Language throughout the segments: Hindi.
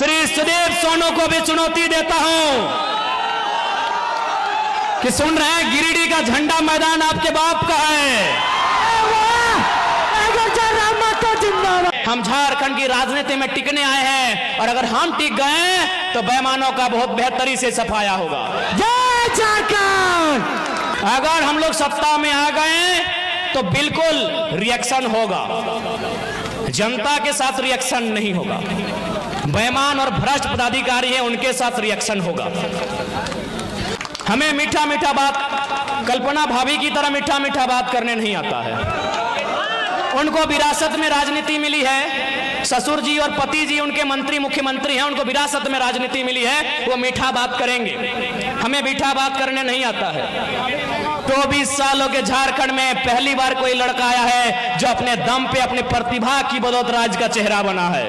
श्री सुदेव सोनू को भी चुनौती देता हूं कि सुन रहे हैं, गिरिडीह का झंडा मैदान आपके बाप का है। हम झारखंड की राजनीति में टिकने आए हैं और अगर हम टिक गए तो बेईमानों का बहुत बेहतरी से सफाया होगा। जय झारखंड। अगर हम लोग सत्ता में आ गए तो बिल्कुल रिएक्शन होगा, जनता के साथ रिएक्शन नहीं होगा। बेईमान और भ्रष्ट पदाधिकारी हैं, उनके साथ रिएक्शन होगा। हमें मीठा मीठा बात, कल्पना भाभी की तरह मीठा मीठा बात करने नहीं आता है। उनको विरासत में राजनीति मिली है, ससुर जी और पति जी उनके मंत्री मुख्यमंत्री हैं, उनको विरासत में राजनीति मिली है, वो मीठा बात करेंगे। हमें मीठा बात करने नहीं आता है। 24 सालों के झारखंड में पहली बार कोई लड़का आया है जो अपने दम पे, अपनी प्रतिभा की बदौलत राज्य का चेहरा बना है।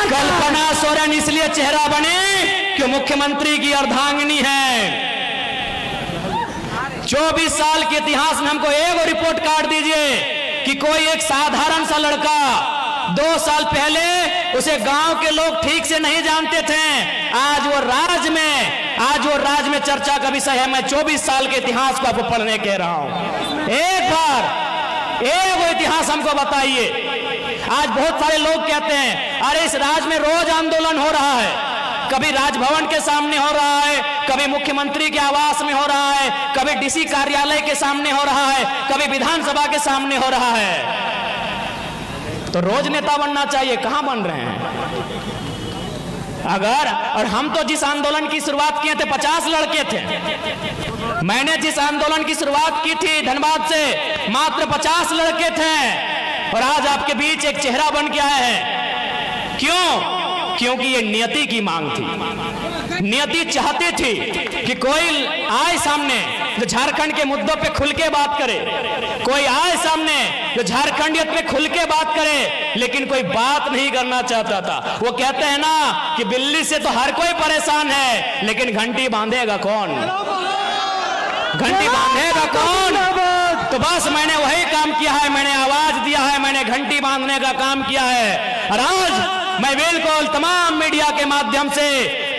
कल्पना सोरेन इसलिए चेहरा बने कि मुख्यमंत्री की अर्धांगिनी है। 24 साल के इतिहास में हमको एक रिपोर्ट कार्ड दीजिए कि कोई एक साधारण सा लड़का 2 साल पहले उसे गांव के लोग ठीक से नहीं जानते थे, आज वो राज्य में चर्चा का विषय है। मैं 24 साल के इतिहास को आपको पढ़ने कह रहा हूं। एक बार एक इतिहास हमको बताइए। आज बहुत सारे लोग कहते हैं अरे इस राज्य में रोज आंदोलन हो रहा है, कभी राजभवन के सामने हो रहा है, कभी मुख्यमंत्री के आवास में हो रहा है, कभी डीसी कार्यालय के सामने हो रहा है, कभी विधानसभा के सामने हो रहा है। तो रोज नेता बनना चाहिए, कहां बन रहे हैं? और हम तो जिस आंदोलन की शुरुआत किए थे 50 लड़के थे। मैंने जिस आंदोलन की शुरुआत की थी धनबाद से, मात्र 50 लड़के थे और आज आपके बीच एक चेहरा बन के आया है। क्यों? क्योंकि ये नियति की मांग थी। नियति चाहती थी कि कोई आए सामने जो झारखंड के मुद्दों पे खुल के बात करे, कोई आए सामने जो झारखंडियत पे खुल के बात करे, लेकिन कोई बात नहीं करना चाहता था। वो कहते हैं ना कि बिल्ली से तो हर कोई परेशान है, लेकिन घंटी बांधेगा कौन? घंटी बांधेगा कौन? तो बस मैंने वही काम किया है, मैंने आवाज दिया है, मैंने घंटी बांधने का काम किया है। और आज मैं बिल्कुल तमाम मीडिया के माध्यम से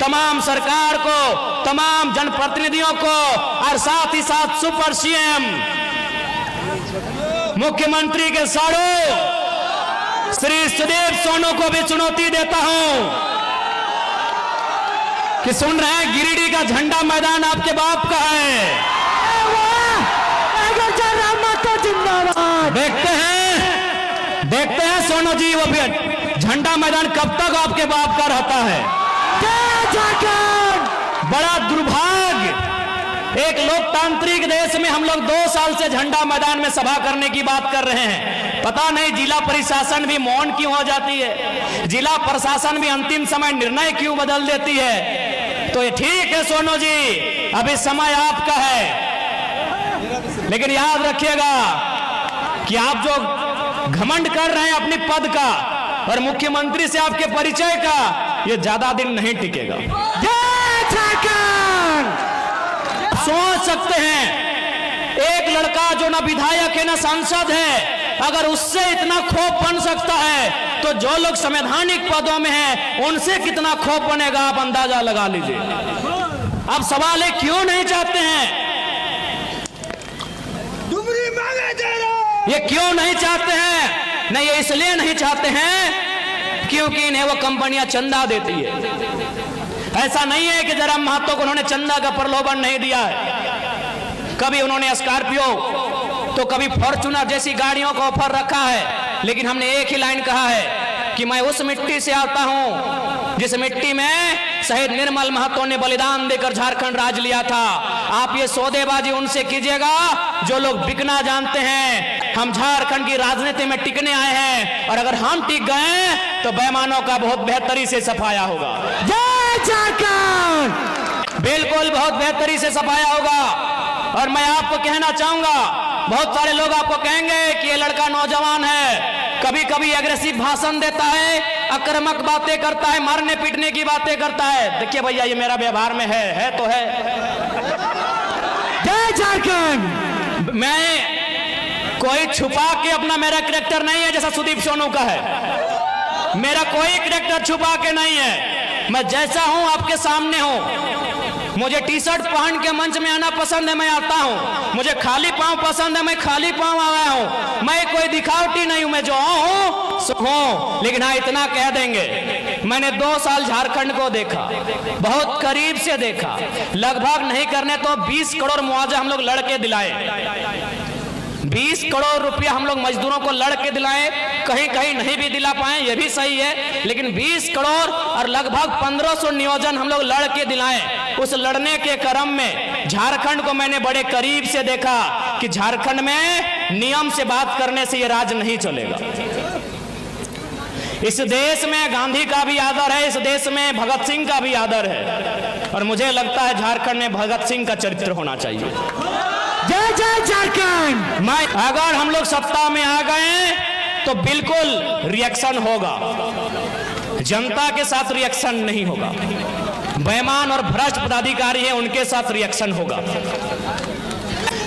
तमाम सरकार को, तमाम जनप्रतिनिधियों को और साथ ही साथ सुपर सीएम मुख्यमंत्री के साड़ू श्री सुदेव सोनू को भी चुनौती देता हूं कि सुन रहे हैं, गिरिडीह का झंडा मैदान आपके बाप का है। देखते हैं सोनू जी वो झंडा मैदान कब तक आपके बाप का रहता है। बड़ा दुर्भाग्य, एक लोकतांत्रिक देश में हम लोग 2 साल से झंडा मैदान में सभा करने की बात कर रहे हैं। पता नहीं जिला प्रशासन भी मौन क्यों हो जाती है, जिला प्रशासन भी अंतिम समय निर्णय क्यों बदल देती है। तो ये ठीक है सोनू जी, अभी समय आपका है, लेकिन याद रखिएगा कि आप जो घमंड कर रहे हैं अपने पद का और मुख्यमंत्री से आपके परिचय का, ये ज्यादा दिन नहीं टिकेगा। सोच सकते हैं एक लड़का जो ना विधायक है ना सांसद है, अगर उससे इतना खौफ बन सकता है तो जो लोग संवैधानिक पदों में हैं उनसे कितना खौफ बनेगा, आप अंदाजा लगा लीजिए। अब सवाल है क्यों नहीं चाहते हैं, ये क्यों नहीं चाहते हैं? नहीं, ये इसलिए नहीं चाहते हैं क्योंकि इन्हें वो कंपनियां चंदा देती है। ऐसा नहीं है कि जरा महतो को उन्होंने चंदा का प्रलोभन नहीं दिया है। कभी उन्होंने स्कॉर्पियो तो कभी फॉर्च्यूनर जैसी गाड़ियों का ऑफर रखा है, लेकिन हमने एक ही लाइन कहा है कि मैं उस मिट्टी से आता हूं जिस मिट्टी में शहीद निर्मल महतो ने बलिदान देकर झारखंड राज लिया था। आप ये सौदेबाजी उनसे कीजिएगा जो लोग बिकना जानते हैं। हम झारखंड की राजनीति में टिकने आए हैं और अगर हम टिक गए तो बेईमानों का बहुत बेहतरी से सफाया होगा। जय झारखंड। बिल्कुल बहुत बेहतरी से सफाया होगा। और मैं आपको कहना चाहूंगा, बहुत सारे लोग आपको कहेंगे कि ये लड़का नौजवान है, कभी कभी एग्रेसिव भाषण देता है, आक्रामक बातें करता है, मारने पीटने की बातें करता है। देखिए भैया, ये मेरा व्यवहार में है तो है। जय झारखंड। मैं कोई छुपा के अपना मेरा कैरेक्टर नहीं है जैसा सुदीप सोनू का है। मेरा कोई कैरेक्टर छुपा के नहीं है, मैं जैसा हूं आपके सामने हूं। मुझे टी शर्ट पहन के मंच में आना पसंद है, मैं आता हूं। मुझे खाली पांव पसंद है, मैं खाली पांव आया हूं। मैं कोई दिखावटी नहीं हूं, मैं जो हूं सो हूं। लेकिन हाँ इतना कह देंगे, मैंने 2 साल झारखंड को देखा, बहुत करीब से देखा। लगभग नहीं करने तो 20 करोड़ मुआवजा हम लोग लड़के दिलाए, 20 करोड़ रुपया हम लोग मजदूरों को लड़ के दिलाए। कहीं कहीं नहीं भी दिला पाए, ये भी सही है, लेकिन 20 करोड़ और लगभग 1500 नियोजन हम लोग लड़ के दिलाए। उस लड़ने के क्रम में झारखंड को मैंने बड़े करीब से देखा कि झारखंड में नियम से बात करने से ये राज नहीं चलेगा। इस देश में गांधी का भी आदर है, इस देश में भगत सिंह का भी आदर है, और मुझे लगता है झारखंड में भगत सिंह का चरित्र होना चाहिए। जय जय झारखंड। मैं अगर हम लोग सत्ता में आ गए तो बिल्कुल रिएक्शन होगा, जनता के साथ रिएक्शन नहीं होगा। बेईमान और भ्रष्ट पदाधिकारी हैं, उनके साथ रिएक्शन होगा।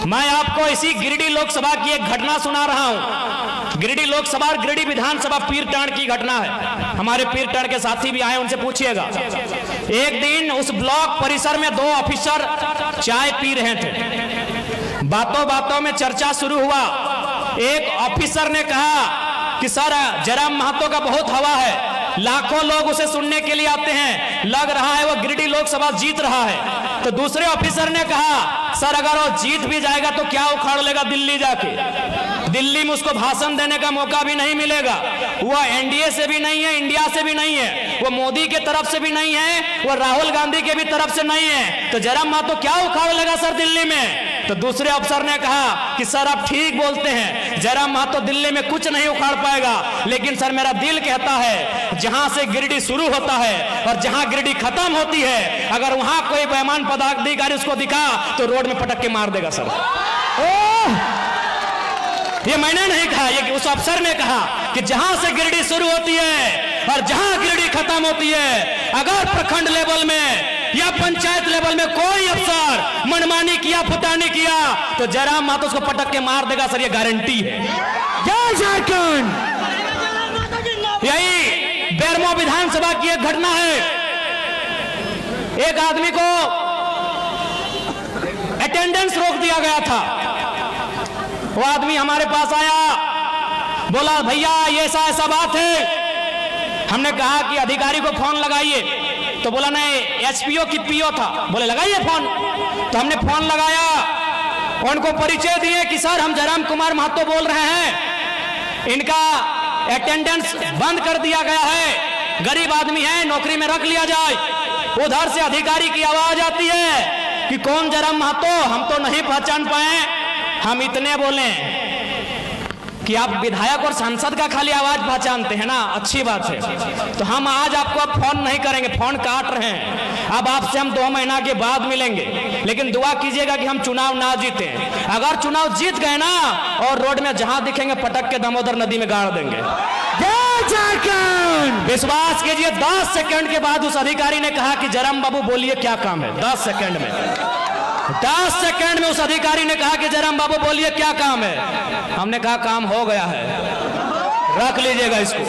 मैं आपको इसी गिरिडीह लोकसभा की एक घटना सुना रहा हूं। गिरिडीह लोकसभा और गिरिडीह विधानसभा पीरटांड़ की घटना है। हमारे पीरटांड़ के साथी भी आए, उनसे पूछिएगा। एक दिन उस ब्लॉक परिसर में 2 ऑफिसर चाय पी रहे थे। बातों बातों में चर्चा शुरू हुआ। एक ऑफिसर ने कहा कि सर जयराम महतो का बहुत हवा है, लाखों लोग उसे सुनने के लिए आते हैं, लग रहा है वो गिरिडीह लोकसभा जीत रहा है। तो दूसरे ऑफिसर ने कहा सर अगर वो जीत भी जाएगा तो क्या उखाड़ लेगा दिल्ली जाके, दिल्ली में उसको भाषण देने का मौका भी नहीं मिलेगा। वो एनडीए से भी नहीं है, इंडिया से भी नहीं है, वो मोदी के तरफ से भी नहीं है, वो राहुल गांधी के भी तरफ से नहीं है, तो जयराम महतो क्या उखाड़ लेगा सर दिल्ली में। तो दूसरे अफसर ने कहा कि सर आप ठीक बोलते हैं, जयराम महतो दिल्ली में कुछ नहीं उखाड़ पाएगा, लेकिन सर मेरा दिल कहता है जहां से गिरिडीह शुरू होता है और जहां गिरिडीह खत्म होती है, अगर वहां कोई बेईमान पदाधिकारी उसको दिखा तो रोड में पटक के मार देगा सर। ये मैंने नहीं कहा, ये उस अफसर ने कहा कि जहां से गिरिडीह शुरू होती है और जहां गिरिडीह खत्म होती है, अगर प्रखंड लेवल में या पंचायत लेवल में कोई अफसर मनमानी किया, फुटानी किया, तो जयराम महतो उसको पटक के मार देगा सर, ये गारंटी है। जय झारखंड। यही बेरमो विधानसभा की एक घटना है। एक आदमी को अटेंडेंस रोक दिया गया था। वो आदमी हमारे पास आया, बोला भैया ये ऐसा ऐसा बात है। हमने कहा कि अधिकारी को फोन लगाइए, तो बोला नहीं एसपीओ की पीओ था, बोले लगाइए फोन। तो हमने फोन लगाया, उनको परिचय दिए कि सर हम जयराम कुमार महतो बोल रहे हैं, इनका अटेंडेंस बंद कर दिया गया है, गरीब आदमी है, नौकरी में रख लिया जाए। उधर से अधिकारी की आवाज आती है कि कौन जयराम महतो, हम तो नहीं पहचान पाए। हम इतने बोले कि आप विधायक और सांसद का खाली आवाज पहचानते हैं ना, अच्छी बात है, तो हम आज आपको अब फोन नहीं करेंगे, फोन काट रहे हैं। अब आपसे हम 2 महीना के बाद मिलेंगे, लेकिन दुआ कीजिएगा कि हम चुनाव ना जीते। अगर चुनाव जीत गए ना और रोड में जहां दिखेंगे पटक के दामोदर नदी में गाड़ देंगे। जय झारखंड। विश्वास कीजिए 10 सेकंड के बाद उस अधिकारी ने कहा कि जयराम बाबू बोलिए क्या काम है। 10 सेकंड में 10 सेकंड में उस अधिकारी ने कहा कि जयराम बाबू बोलिए क्या काम है। हमने कहा काम हो गया है, रख लीजिएगा इसको।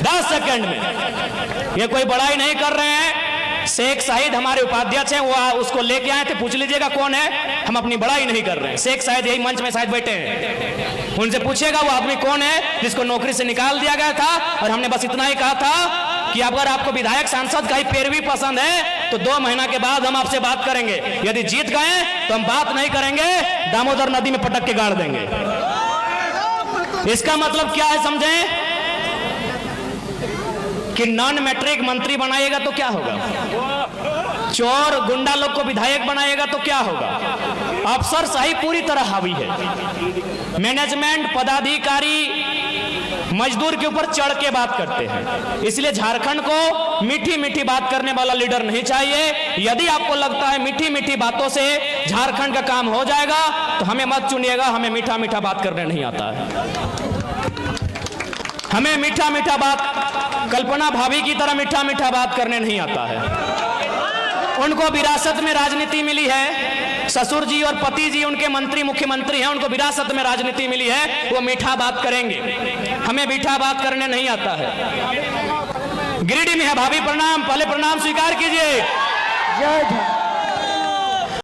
10 सेकंड में, ये कोई बड़ाई नहीं कर रहे हैं। शेख शाहिद हमारे उपाध्यक्ष हैं, वो उसको लेके आए थे, पूछ लीजिएगा कौन है, हम अपनी बड़ाई नहीं कर रहे हैं। शेख शाहिद यही मंच में शायद बैठे हैं, उनसे पूछिएगा वो आदमी कौन है जिसको नौकरी से निकाल दिया गया था। और हमने बस इतना ही कहा था कि अगर आपको विधायक सांसद का ही पैरवी पसंद है तो 2 महीना के बाद हम आपसे बात करेंगे। यदि जीत गए तो हम बात नहीं करेंगे, दामोदर नदी में पटक के गाड़ देंगे। इसका मतलब क्या है समझें कि नॉन मैट्रिक मंत्री बनाएगा तो क्या होगा, चोर गुंडा लोग को विधायक बनाएगा तो क्या होगा। अफसर शाही पूरी तरह हावी है, मैनेजमेंट पदाधिकारी मजदूर के ऊपर चढ़ के बात करते हैं। इसलिए झारखंड को मीठी मीठी बात करने वाला लीडर नहीं चाहिए। यदि आपको लगता है मीठी मीठी बातों से झारखंड का काम हो जाएगा तो हमें मत चुनिएगा, हमें मीठा मीठा बात करने नहीं आता है। हमें मीठा मीठा बात कल्पना भाभी की तरह मीठा मीठा बात करने नहीं आता है। उनको विरासत में राजनीति मिली है, ससुर जी और पति जी उनके मंत्री मुख्यमंत्री हैं, उनको विरासत में राजनीति मिली है, वो मीठा बात करेंगे। हमें मीठा बात करने नहीं आता है। गिरिडीह में है भाभी प्रणाम, पहले प्रणाम स्वीकार कीजिए। जय